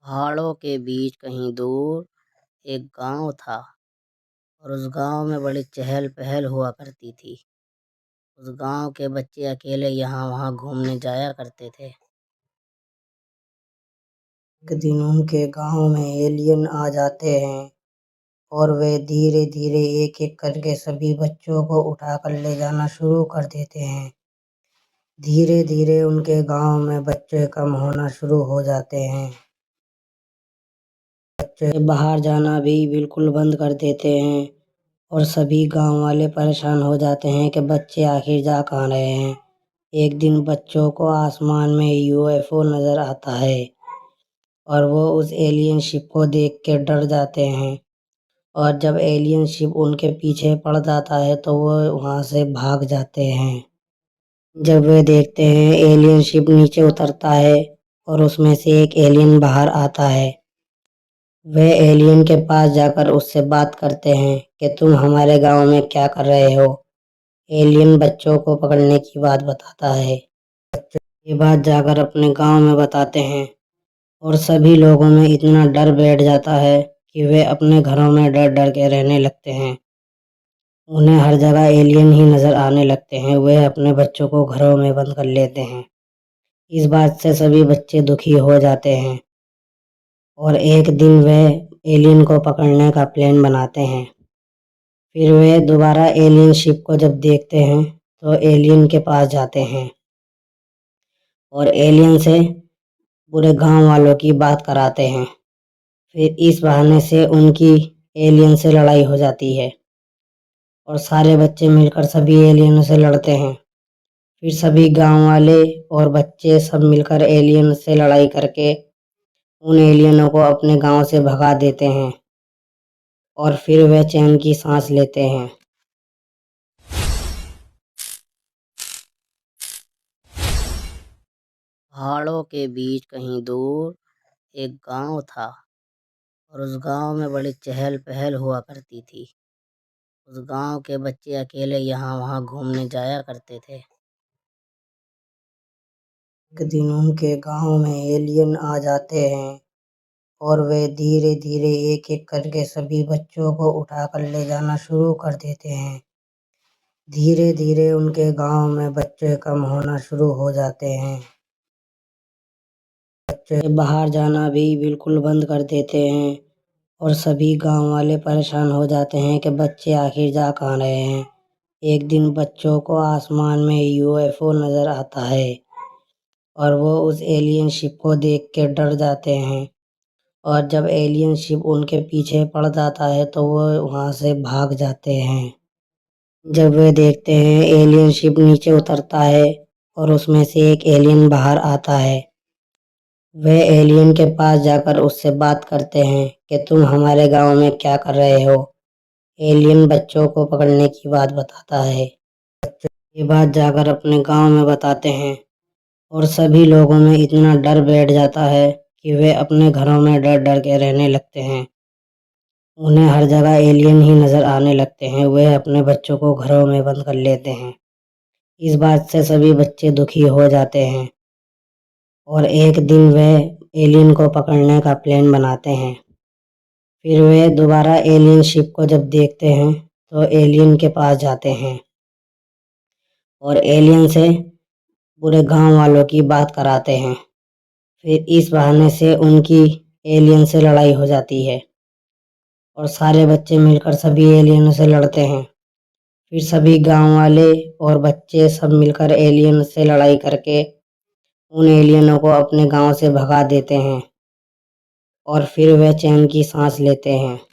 पहाड़ों के बीच कहीं दूर एक गांव था और उस गांव में बड़ी चहल पहल हुआ करती थी। उस गांव के बच्चे अकेले यहाँ वहाँ घूमने जाया करते थे। एक दिन उनके गांव में एलियन आ जाते हैं और वे धीरे धीरे एक एक करके सभी बच्चों को उठाकर ले जाना शुरू कर देते हैं। धीरे धीरे उनके गांव में बच्चे कम होना शुरू हो जाते हैं। बच्चे बाहर जाना भी बिल्कुल बंद कर देते हैं और सभी गांव वाले परेशान हो जाते हैं कि बच्चे आखिर जा कहाँ रहे हैं। एक दिन बच्चों को आसमान में यूएफओ नजर आता है और वो उस एलियन शिप को देख के डर जाते हैं। और जब एलियन शिप उनके पीछे पड़ जाता है तो वो वहां से भाग जाते हैं। जब वे देखते हैं एलियन शिप नीचे उतरता है और उसमें से एक एलियन बाहर आता है। वे एलियन के पास जाकर उससे बात करते हैं कि तुम हमारे गांव में क्या कर रहे हो। एलियन बच्चों को पकड़ने की बात बताता है। ये बात जाकर अपने गांव में बताते हैं और सभी लोगों में इतना डर बैठ जाता है कि वे अपने घरों में डर डर के रहने लगते हैं। उन्हें हर जगह एलियन ही नजर आने लगते हैं। वे अपने बच्चों को घरों में बंद कर लेते हैं। इस बात से सभी बच्चे दुखी हो जाते हैं और एक दिन वे एलियन को पकड़ने का प्लान बनाते हैं। फिर वे दोबारा एलियन शिप को जब देखते हैं तो एलियन के पास जाते हैं और एलियन से पूरे गांव वालों की बात कराते हैं। फिर इस बहाने से उनकी एलियन से लड़ाई हो जाती है और सारे बच्चे मिलकर सभी एलियनों से लड़ते हैं। फिर सभी गांव वाले और बच्चे सब मिलकर एलियन से लड़ाई करके उन एलियनों को अपने गांव से भगा देते हैं और फिर वे चैन की सांस लेते हैं। पहाड़ों के बीच कहीं दूर एक गांव था और उस गांव में बड़ी चहल पहल हुआ करती थी। उस गांव के बच्चे अकेले यहाँ वहाँ घूमने जाया करते थे। एक दिन उनके गांव में एलियन आ जाते हैं और वे धीरे धीरे एक एक करके सभी बच्चों को उठाकर ले जाना शुरू कर देते हैं। धीरे धीरे उनके गांव में बच्चे कम होना शुरू हो जाते हैं। बच्चे बाहर जाना भी बिल्कुल बंद कर देते हैं और सभी गांव वाले परेशान हो जाते हैं कि बच्चे आखिर जा कहाँ रहे हैं। एक दिन बच्चों को आसमान में यूएफओ नजर आता है और वो उस एलियन शिप को देख के डर जाते हैं। और जब एलियन शिप उनके पीछे पड़ जाता है तो वो वहां से भाग जाते हैं। जब वे देखते हैं एलियन शिप नीचे उतरता है और उसमें से एक एलियन बाहर आता है। वे एलियन के पास जाकर उससे बात करते हैं कि तुम हमारे गांव में क्या कर रहे हो। एलियन बच्चों को पकड़ने की बात बताता है। ये बात जाकर अपने गांव में बताते हैं और सभी लोगों में इतना डर बैठ जाता है कि वे अपने घरों में डर डर के रहने लगते हैं। उन्हें हर जगह एलियन ही नजर आने लगते हैं। वे अपने बच्चों को घरों में बंद कर लेते हैं। इस बात से सभी बच्चे दुखी हो जाते हैं और एक दिन वे एलियन को पकड़ने का प्लान बनाते हैं। फिर वे दोबारा एलियन शिप को जब देखते हैं तो एलियन के पास जाते हैं और एलियन से पूरे गांव वालों की बात कराते हैं। फिर इस बहाने से उनकी एलियन से लड़ाई हो जाती है और सारे बच्चे मिलकर सभी एलियनों से लड़ते हैं। फिर सभी गांव वाले और बच्चे सब मिलकर एलियन से लड़ाई करके उन एलियनों को अपने गांव से भगा देते हैं और फिर वे चैन की सांस लेते हैं।